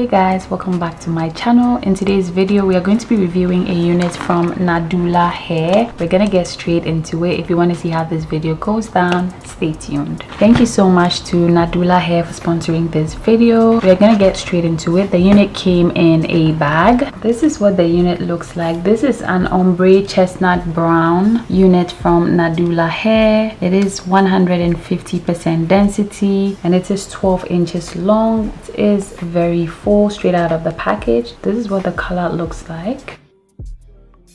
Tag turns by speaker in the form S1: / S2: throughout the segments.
S1: Hey guys, welcome back to my channel. In today's video we are going to be reviewing a unit from Nadula hair. We're gonna get straight into it. If you want to see how this video goes down, stay tuned. Thank you so much to Nadula hair for sponsoring this video. We're gonna get straight into it. The unit came in a bag. This is what the unit looks like. This is an ombre chestnut brown unit from Nadula hair. It is 150% density and it is 12 inches long. It is very full straight out of the package. This is what the color looks like.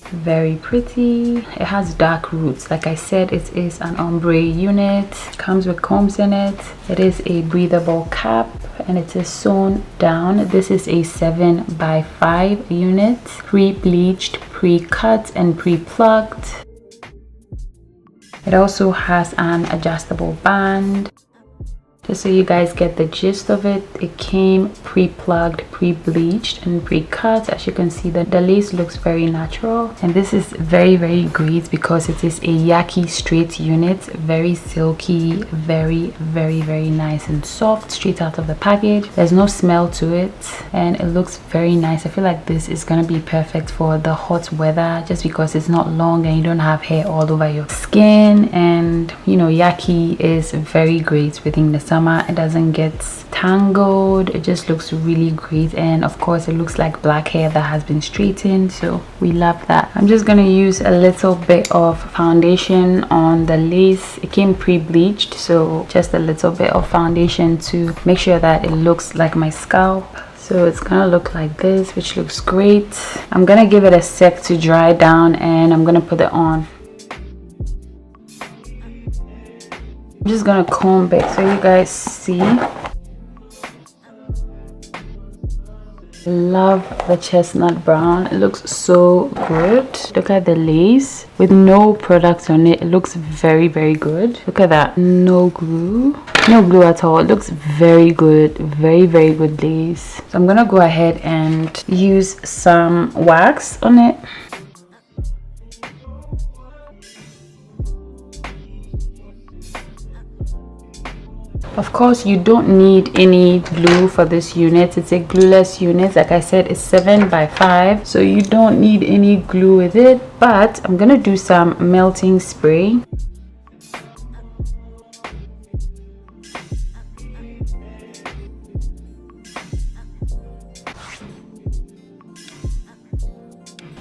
S1: Very pretty. It has dark roots. Like I said, it is an ombre unit. Comes with combs in it. It is a breathable cap and it is sewn down. This is a 7x5 unit, pre-bleached, pre-cut and pre-plucked. It also has an adjustable band. Just so you guys get the gist of it, it came pre-plugged, pre-bleached and pre-cut. As you can see, the lace looks very natural, and this is very great because it is a Yaki straight unit. Very silky, very nice and soft straight out of the package. There's no smell to it and it looks very nice. I feel like this is gonna be perfect for the hot weather just because it's not long and you don't have hair all over your skin. And you know, Yaki is very great within the summer. It doesn't get tangled. It just looks really great, and of course it looks like black hair that has been straightened, so we love that. I'm just gonna use a little bit of foundation on the lace. It came pre-bleached, so just a little bit of foundation to make sure that it looks like my scalp. So it's gonna look like this, which looks great. I'm gonna give it a sec to dry down and I'm gonna put it on. I'm just gonna comb it so you guys see. Love the chestnut brown. It looks so good. Look at the lace with no product on it. It looks very good. Look at that. No glue at all. It looks very good. Very good lace. So I'm gonna go ahead and use some wax on it. Of course, you don't need any glue for this unit. It's a glueless unit. Like I said, it's 7x5, so you don't need any glue with it. But I'm gonna do some melting spray.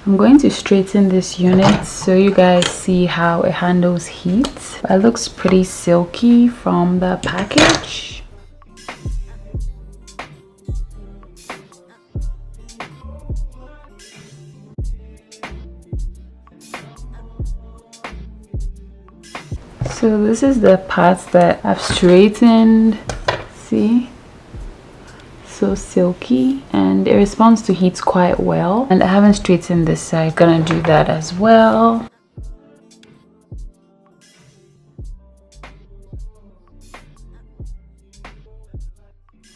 S1: I'm going to straighten this unit so you guys see how it handles heat. It looks pretty silky from the package. So this is the parts that I've straightened. See? So silky, and it responds to heat quite well. And I haven't straightened this side. Gonna do that as well.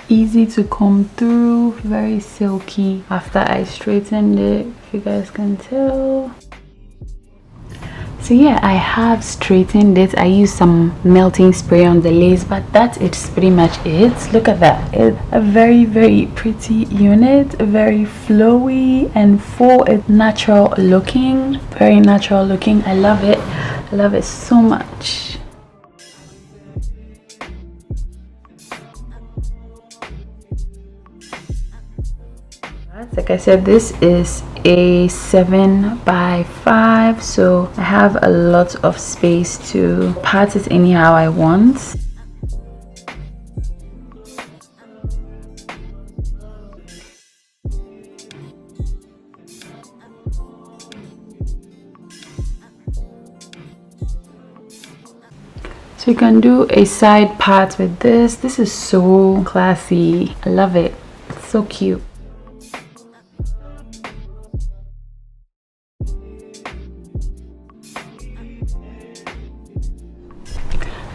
S1: Easy to comb through, very silky after I straightened it, if you guys can tell. So yeah, I have straightened it. I used some melting spray on the lace, but that is pretty much it. Look at that. It's a very pretty unit, very flowy and full. It's natural looking, very natural looking. I love it. I love it so much. Like I said, this is a 7x5, so I have a lot of space to part it anyhow I want. So you can do a side part with this. This is so classy. I love it. It's so cute.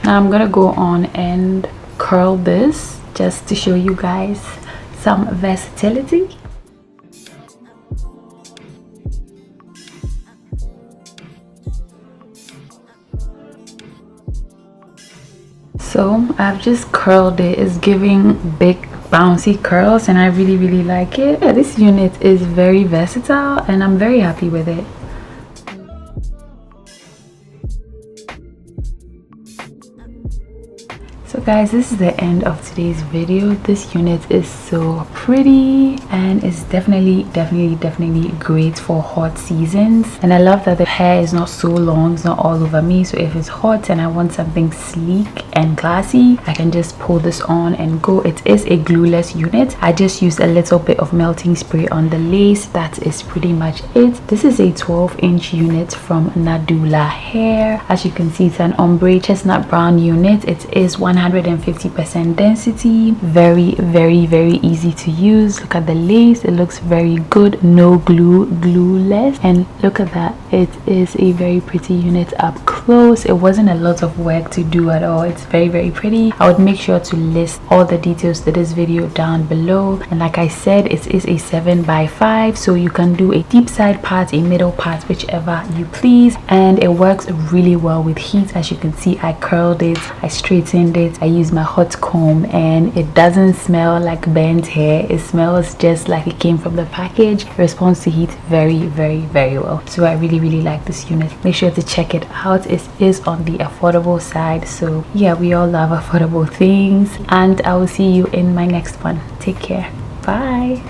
S1: Now I'm gonna go on and curl this just to show you guys some versatility. So I've just curled it. It's giving big bouncy curls, and I really like it. Yeah, this unit is very versatile and I'm very happy with it. So guys, this is the end of today's video. This unit is so pretty and it's definitely great for hot seasons. And I love that the hair is not so long, it's not all over me. So if it's hot and I want something sleek and classy, I can just pull this on and go. It is a glueless unit. I just used a little bit of melting spray on the lace. That is pretty much it. This is a 12-inch unit from Nadula hair. As you can see, it's an ombre chestnut brown unit. It is 150% density, very easy to use. Look at the lace, it looks very good, no glueless, and look at that, it is a very pretty unit up close. It wasn't a lot of work to do at all. It's very pretty. I would make sure to list all the details to this video down below. And like I said, it is a 7x5, so you can do a deep side part, a middle part, whichever you please, and it works really well with heat. As you can see, I curled it, I straightened it, I use my hot comb, and it doesn't smell like burnt hair. It smells just like it came from the package. It responds to heat very well. So I really like this unit. Make sure to check it out. It is on the affordable side. So yeah, we all love affordable things, and I will see you in my next one. Take care. Bye.